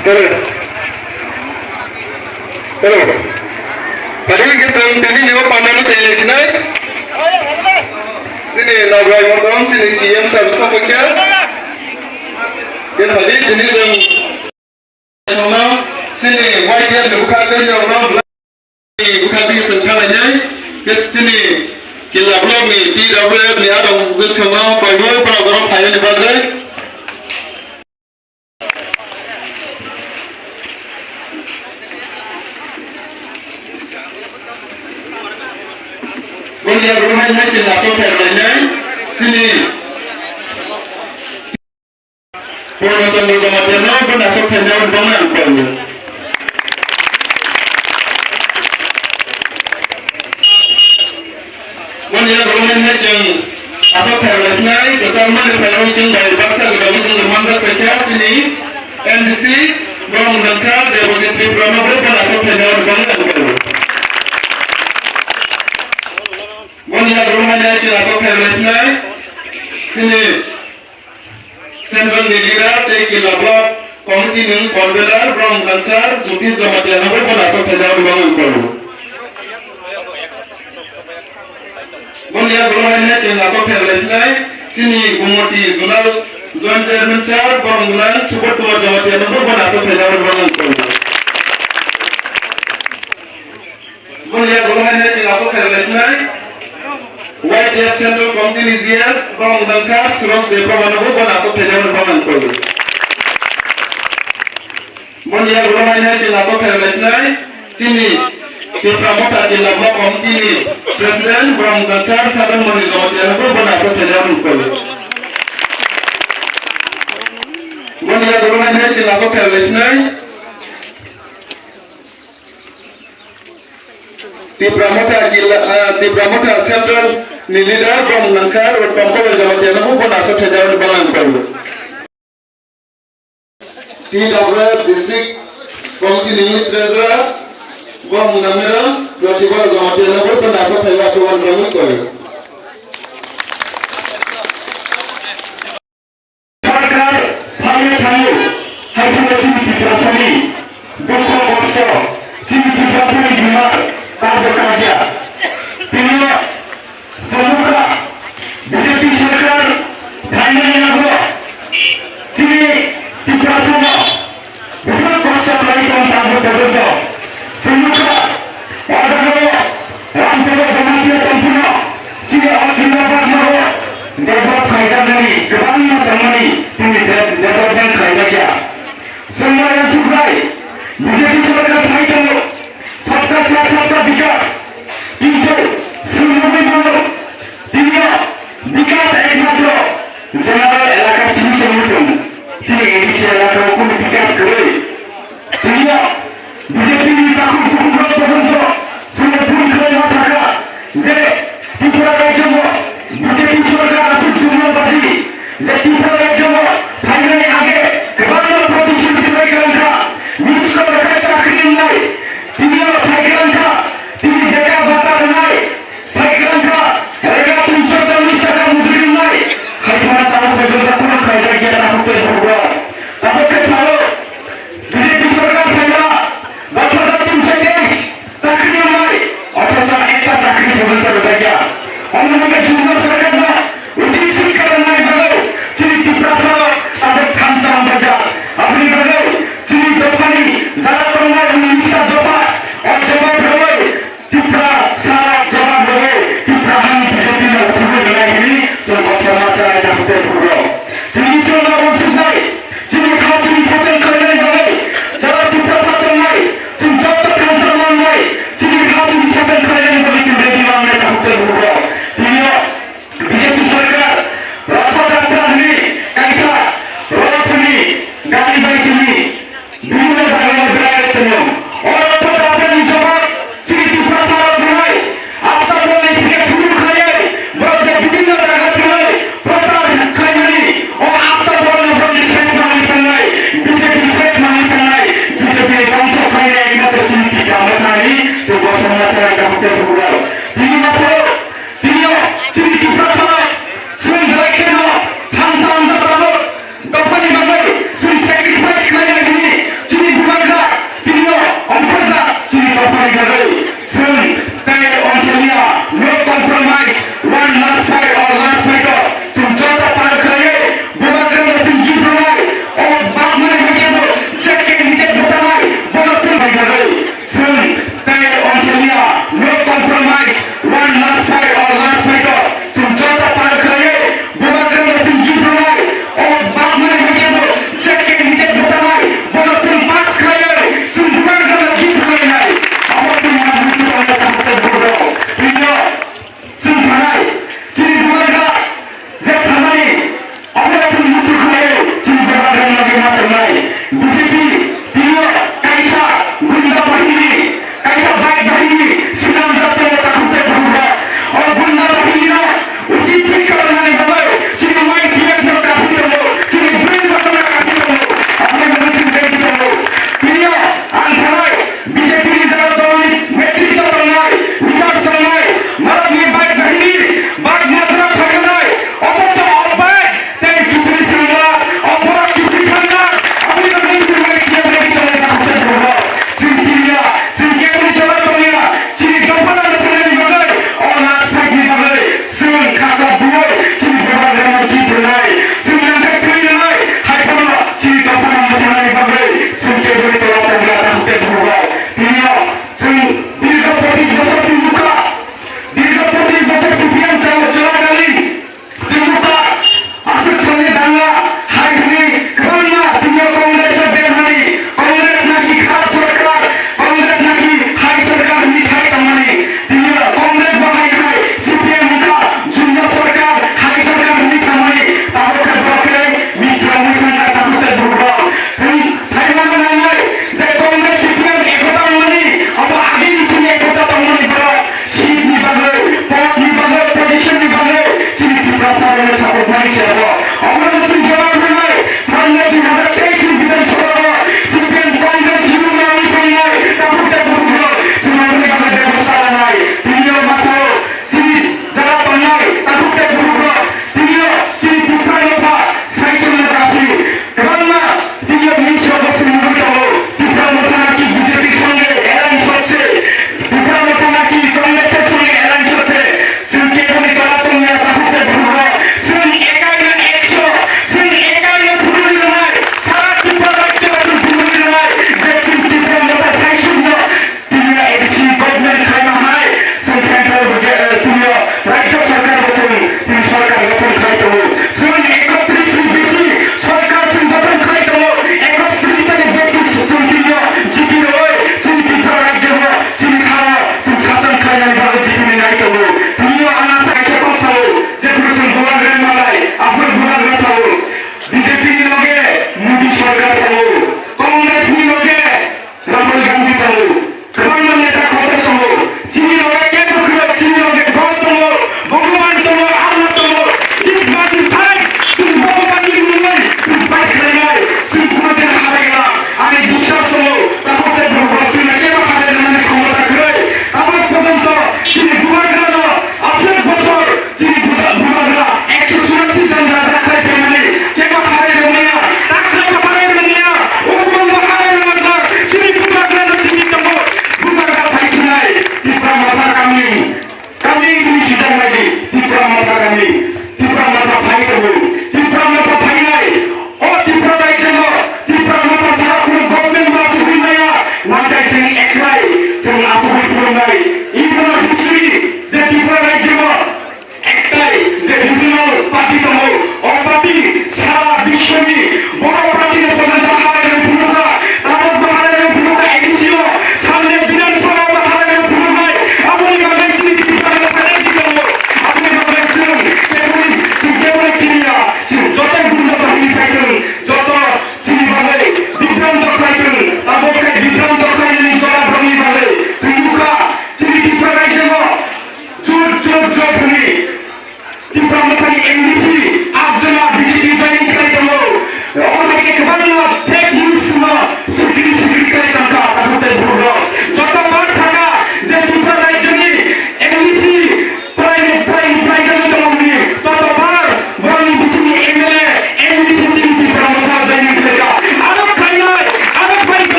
Hello. Padahal kita tadi ni pandang seleksi ni. Sini nagai orang sini CEM service apa kya? Kita tadi ini orang sini white yang bukan kerja orang bukan kerja sengkalanya. Kita sini kita belum ni tidak boleh ni ada orang semua payah orang payah ni bagai. Boleh rumah ni cina soper lainnya sini. Purna Chandra jamatiatei pun asal kerja banyak perlu. Boleh rumah ni cina asal kerja lainnya bersama dengan cina dari bangsa kita cina mangsa kerja sini MDC Bg debojit tipra pun asal kerja banyak perlu. Boleh rumah ni cina asal kerja lainnya sini Central Leader Tekila Block Committee ni Convener Bg Justice jamatiatei pun asal kerja banyak perlu. Boleh rumah ni cina asal kerja lainnya sini Gumoti Zonal Joint Chairman Sir Bg Support jamatiatei pun asal kerja banyak perlu. Boleh rumah ni cina asal kerja lainnya White Dev Central Committee Nizias Bg Suros debojit pun asal kerja banyak perlu. Boleh rumah ni cina asal kerja lainnya sini tipra di Atharabla Committee ni Presiden Bg Saban Mani jamatiatei pun asal kerja perlu. Boleh rumah ni cina asal kerja lainnya tipra Central ni Leader Bg jamatiatei pun asal kerja banyak perlu. TW District Committee ni Treasurer Bg jamatiatei pun asal kerja banyak perlu. Sarkar thamu haikal sini diprasani dukho kosto sini diprasani bimar tar bekerja. Pilih semoga BJP Sarkar final nago sini diprasana besar kosto laikan tar bekerja. Semoga pada Rampedo jamatiatei punya sini akhirnya nago debot kaitan ini kebanyakan temani tinggi debotkan kaitannya. Semua yang cukai BJP Sarkar saitan sabda sabda vikas কিন্তু সুন্দরবন হলো তিনিও বিকাশ একমাত্র general এলাকার শিশু সংগঠন তিনি ADC এলাকার কোনো বিকাশ করে তিনিও বিজেপি তখন পর্যন্ত সংগঠন করে না থাকা যে ত্রিপুরার জন্য বিজেপি সরকার আসুক জন্মবাসী যে ত্রিপুরার জন্য ফাইনালি আগে কেবল প্রতিশ্রুতি রেখা নিশ্চয় রেখা চাকরি নাই তিনিও সাইকেলটা তিনি দেখা বাতার নাই সাইকেলটা রেখা 340 টাকা মজুরি নাই হাইফানা তার পর্যন্ত কোনো খাইজা গিয়া থাকতে পারবো তাদেরকে ছাড়ো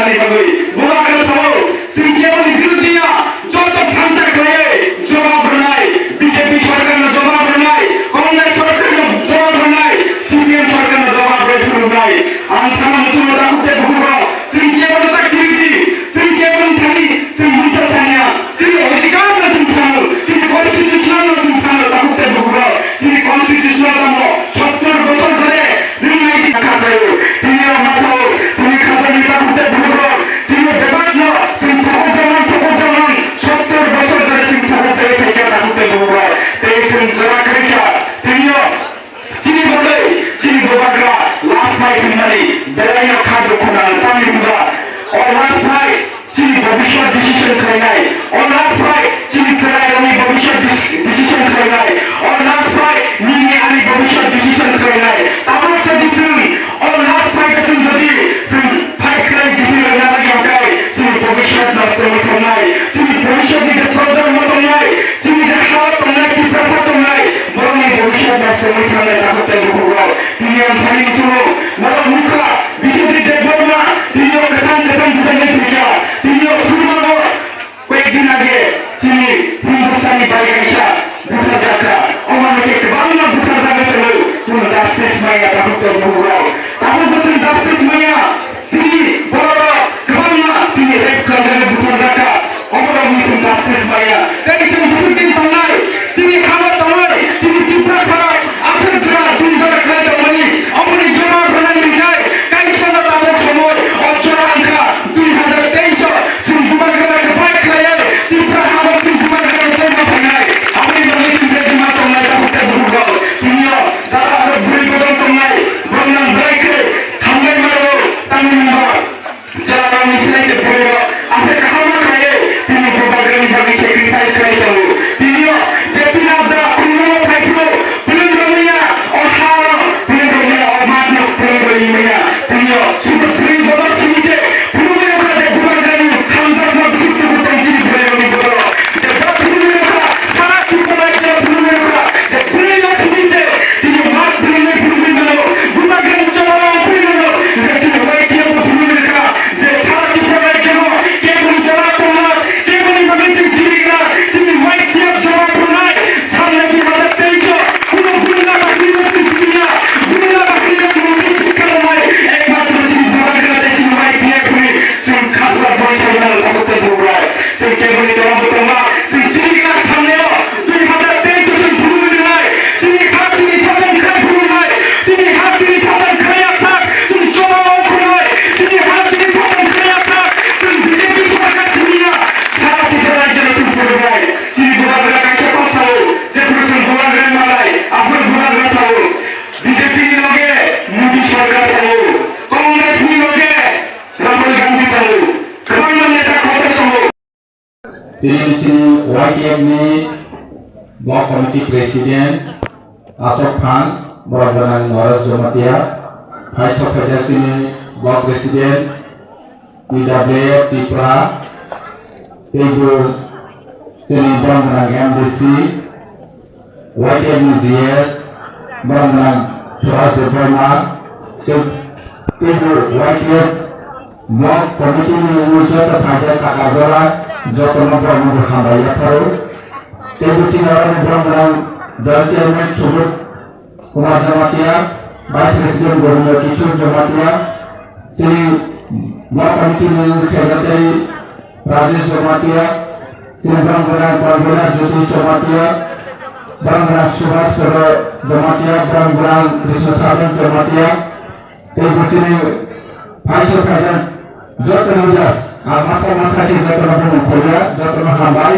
जाने बागै बुलाकर सावो सिंकेबल विरुद्धिया जत खांचा खाए जवाब होनाय बीजेपी सरकार न जवाब होनाय कांग्रेस सरकार न जवाब होनाय सीपीएम सरकार न जवाब होनाय आं सामान सुनो दाखुते बुगुरो सिंकेबल ता किरिति सिंकेबल थानि सिं मुंसा सानिया सिं अधिकार न सिं सानो सिं कन्स्टिट्यूशन न सिं सानो दाखुते बुगुरो सिं कन्स्टिट्यूशन दामो 70 বছর ধরে দুর্নীতি খাতায় তিনি মাসাও তিনি খাতায় দাখুতে বুগুরো তিনি বেবাগ্ন সিং ঠাকুর জামান 70 বছর ধরে সিং ঠাকুর জায় থেকে দাখুতে বুগুরো তেই সিং জরা করিয়া তিনিও চিনি বলে চিনি গোবাগরা লাস্ট নাইট মানে বেলাইয়া খাদ্য খোনা তামি বুগা और लास्ट नाइट चिनी भविष्य डिसीजन खाइनाय और लास्ट नाइट चिनी चलायनि भविष्य डिसीजन खाइनाय और लास्ट नाइट निनि आनि भविष्य डिसीजन खाइनाय ताबो सदिसिम और लास्ट नाइट सिम जदि सिम फाइट खाइ जिति रना लागि हकाय चिनी भविष्य नष्ट खाइनाय चिनी भविष्य नि जे प्रजन्म तंनाय चिनी जे हात तंनाय कि प्रसा तंनाय बरनि भविष्य नष्ट खाइनाय ताबते बुगुरो तिनि सानि सुनो मला मुखा बिजेपि देबना तिनियो कथान बुझाइने थिया तिनियो सुरुमा कयेक दिन आगे चिनी हिंदुस्तानी बाइगाइसा बुथा जात्रा अमानके बांगला बुथा जागाते कुन जास्टिस माया दाखुते बुगुरो ताबो बचन जास्टिस माया चिनी बररो बांगला तिनि रेप करजाने बुथा जाका अमरा मिसन जास्टिस माया तेसिम बुथिन तंनाय चिनी खाना तंनाय चिनी tipra खाना आखिर जरा जुन जरा खाय तंनाय अपनी जवाब बनानि जाय काइछना ताबो समय और जरा अंका 2023 सिं बुबागरा के बाइक खाय tipra हाबो सिं बुबागरा के जन्म बनाय अपनी मने सिं के मा तंनाय दाखुते बुगुरो तिनियो जरा आरो भुल बदल तंनाय ब्रह्मन बाइक थांनाय मारो तामिलनाडु जरा रावनि सिनाय से बुगुरो आसे खामा खाय तिनि बुबागरानि बागै सेक्रिफाइस खाय तंगो तिनियो जेपि नाबदा कुनो फाइफो बुलुंगमिया और हारो बुलुंगमिया और मानो बुलुंगमिया तिनियो सुपर बुलुंग बदल सिनिसे बुलुंगमिया जे बुबागरानि खामजा न बिसित बुतन सिनि बुलुंगमि बदल जे बुलुंगमिया सारा कुपला जे बुलुंगमिया जे बुलुंग सिनिसे तिनि मात बुलुंगमिया बुबागरानि चलाव बुलुंगमिया रेसिन वाइटिया बुलुंगमिया जे सारा कुपला जे के बुलुंगला तोना के बुलुंगमिया सिनि दिरिगा सिनि वाइटिया चलाव बुलुंगनाय सामने की मदद तेइसो कुनो बुलुंगा बाकिना सिनिया बुलुंगा बाकिना मुनि चिकरनाय एकमात्र सिनि बुबागरा देसिन वाइटिया कुनि सिनि खातला बयसायना दाखुते बुगुरो सिनि केबुनि तोरा बुतमा सिनि दिरिगा सामने 2023 सिनि बुलुंगनाय सिनि खात सिनि सासन खाय बुलुंगनाय सिनि हात सिनि सासन खाया थाक सिनि चलाव बुलुंगनाय सिनि हात सिनि सासन खाया थाक सिनि बीजेपी सरकार सिनिया सारा त्रिपुरा राज्य सिनि बुलुंगनाय सिनि बुबागरा काइसा कसाव जे सिनि बुबागरा मालाय आफर बुबागरा साव बीजेपी नि लगे मोदी सरकार थायो कांग्रेस नि लगे राहुल गांधी थायो गोबां नेता खबर थायो তিনি ওয়াইটিএমনি block committee president Ashok Khan বড়গান Naresh Jamatia vice secretary block president PW tipra তেজু তিনি বড়গান এমডিসি ওয়াইটিএমনি জিএস বড়গান সুভাষ দেববর্মা তেজু ওয়াইটিএম ব্লক কমিটি নির্বাচিত থাকে কাকাজলা যতন ব্রহ্ম খাবাইয়া থারো তেবুচি নারায়ণ ব্রহ্মরাম দল chairman Subodh Kumar Jamatia vice president Gobinda Kishore Jamatia Shri block committee secretary Rajesh Jamatia Shri ব্রহ্মরাম কর্মরা জ্যোতি জমাতিয়া ব্রহ্মরাম সুভাষ জমাতিয়া ব্রহ্মরাম কৃষ্ণ সাধন জমাতিয়া তেবুচি ভাইস প্রেসিডেন্ট যত লিডার্স আর মাসাটি যত নবম খোলা যত হাবাই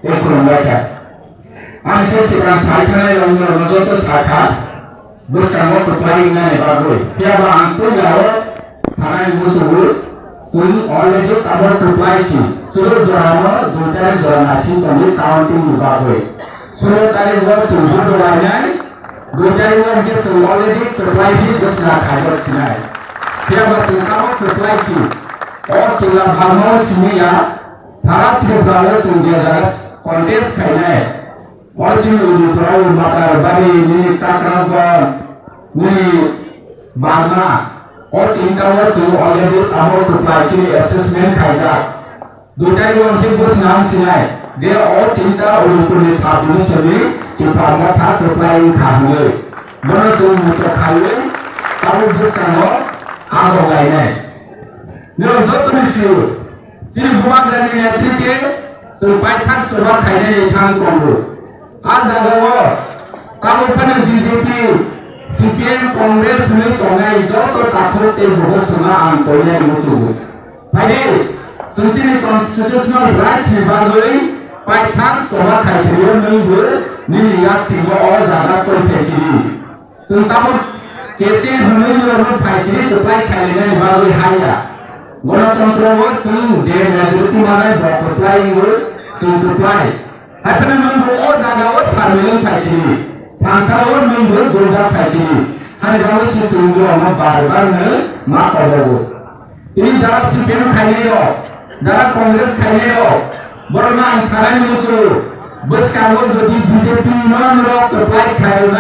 এই খুলনাটা আমি সেখান সাইখানে রঙের যত শাখা বসামো তো প্রায় না বাগৈ কেবা আঙ্কু যাও সানাই মুসুর সুই অলরেডি কাভার তো পাইছি সুর জরানো দুটাই জরানাছি তুমি কাউন্টিং বাগৈ সুর তারে ওয়ার সুর জরানাই দুটাই ওয়ার কে অলরেডি তো পাইছি দসরা খাজর ছিনাই কেবা সুকাও তো পাইছি और तुला भामो सिमिया सारा त्रिपुरा संजय कॉन्टेस्ट खाइनाय और जिनु प्राउ मातार बारी नि काकराब नि बारमा और तीनटावर जो ऑलरेडी आमोर कपाइची असेसमेंट खाइजाक दुटाई उनके बस नाम सिनाय दे और तीनटा उलुपुरनि साबुनि सभी कि पामा था कपाइ खाहले बनो जो मुतो खाइले ताबो बसानो आगो गायनाय नो जतनि सिउ जि बुमाग्रानि नेतृत्वे जो बाइथान सोबा खाइनाय थां कोंगो आज जागाव ताबो फने बीजेपी CPM Congress में तोंगाई जो तो ताको ते बहुत समा आन कोने मुसु भाई सुचिनी constitutional rights ने बागोई पाइथान सोबा खाइथियो नहीं बो नहीं याद सिंह और ज़्यादा कोई पैसी सुनतामो कैसे हमें जो हम पैसी तो पाइ खाइने बागोई हाया गणतंत्र वो सुन जे मेजोरिटी माने बकलाई वो सुन तो पाइ अपने में वो और ज़्यादा वो सार्वजनिक पैसी थांसावर में दोजा पैसी हर गाँव से सुनने वाला बार-बार में माँ करोगे ini jarak CPM खाइने हो jarak Congress खाइने हो बरना इंसान मुझे बस कागज जो BJP non-rock तो पाई खाएगा